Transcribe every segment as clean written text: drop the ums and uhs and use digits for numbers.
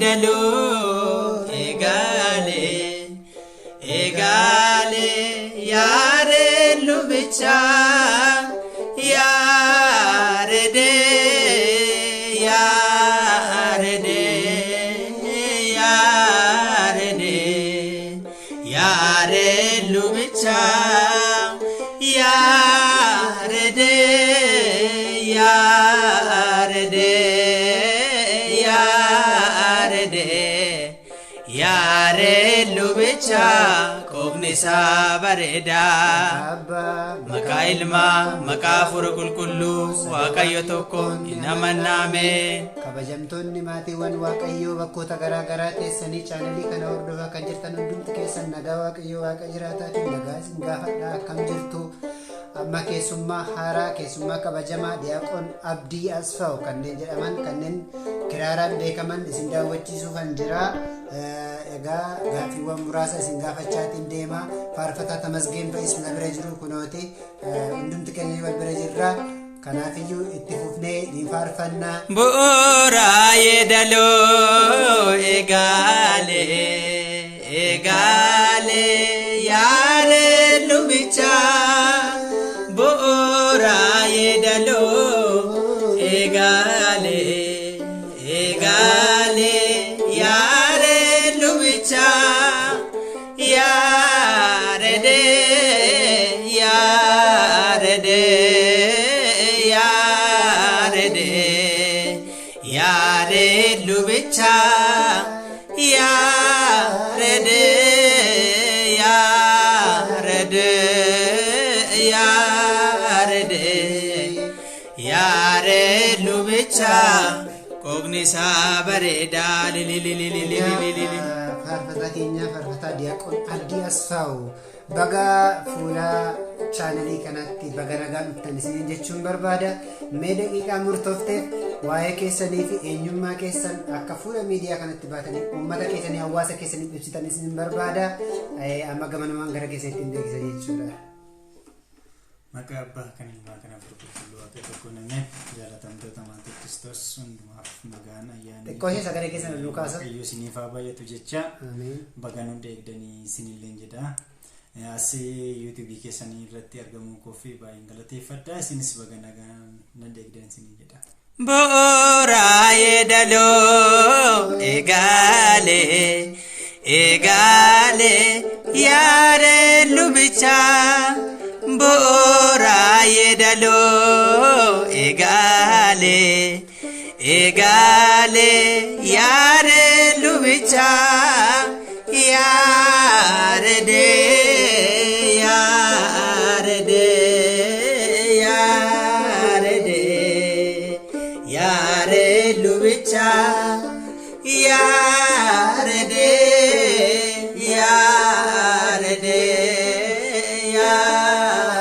yedalu egale yare lubicha yarede yare lubicha yarede yare lubicha kognisa bareda maka ilma maka furukul kullu waaqayyo tokko inamaname kabajamtoonni maatiiwwan waaqayyo bakkoota garaa garaa teessanii chaanalii kana hordofaa kan jirtan hundumti keessan nagaa waaqayyo waaqa jiraataatiin nagaa isin gaafadha akkam jirtu amma keessummaa haaraa keessummaa kabajamaa diyaaqoon Abdii Asfaaw kanneen jedhaman kanneen kiraaraan beekaman isin daawwachiisuuf kan jira egaa gaafiiwwan muraasa isin gaafachaatiin deema faarfataa Tamasgeen Fa'is na bira jiru kunooti hundumti keenya wal bira jirra kanaafiyyuu itti fufnee ni faarfanna bu'uura yeedaloo eegale yaare lubicha bu'uura yeedaloo eegale yaare lubicha yarede yare lubicha yarede yare lubicha kognisa bareda faarfataa keenya faarfataa diyaaqoon Abdii Asfaaw baga fuula chaanalii kanatti baga nagaan dhuftan isiniin jechuun barbaada mee daqiiqaa murtoofteef waa'ee keessanii fi eenyummaa keessan akka fuula miidiyaa kanatti baatanii uummata keessanii hawaasa keessanii ibsitan isiniin barbaada amma gamanumaan gara keessatti hin beeksisan jechuudha. Maqaa abbaa kan ilmaa kana furgulluu waaqee tokko namne jaalatamtoota maatii Kiristoos hundumaaf nagaan ayyaana xiqqoo ishee sagalee keessan lukaasa waaqayyo isiniif haa baay'atu jecha baga nu eegdanii isinillee jedha asii yuutuubii keessanii irratti argamuu koofi baay'een galateeffadha isinis baga nagaan nan eegdan isinii jedha bu'uura yeedaloo eegale yaare lubicha bu'uura yeedaloo eegale yaare lubicha yarede yare lubicha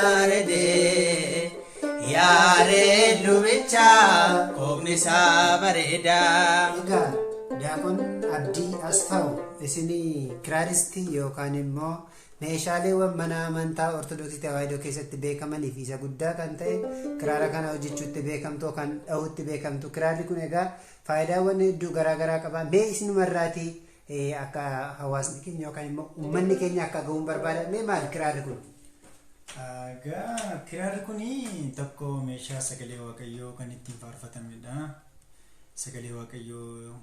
yarede yare lubicha kognisa bareda egaa diyaaqoon Abdii Asfaaw isinii kiraaristii yookaan immoo meeshaaleewwan mana amantaa ortodoksii tawaahidoo keessatti beekamanii fi isa guddaa kan ta'e kiraara kana hojjechuutti beekamtu kan dhahuutti beekamtu kiraarri kun egaa faayidaawwan hedduu garaa garaa qaba mee isinumarraatii akka hawaasni keenya yookaan immoo uummanni keenya akka ga'uun barbaada mee maal kiraarri kun? Kiraarri kun tokko meeshaa sagalee waaqayyoo kan ittiin faarfatamedha sagalee waaqayyoo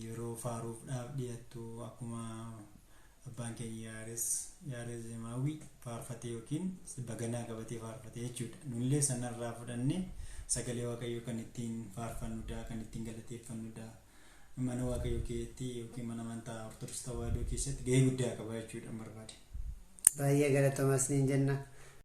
yeroo faaruudhaaf dhiyattu akkuma abbaan keenya yaares Zemaawii faarfatee yookiin baganaa qabatee faarfatee jechuudha nullee sanarraa fudhannee sagalee waaqayyoo kan ittiin faarfannudha kan ittiin galateeffannudha mana waaqayyoo keessatti yookiin mana amantaa ortodoksii tawaahidoo keessatti gahee guddaa qaba jechuudha barbaade. Baay'ee galatoomaa isiniin jenna.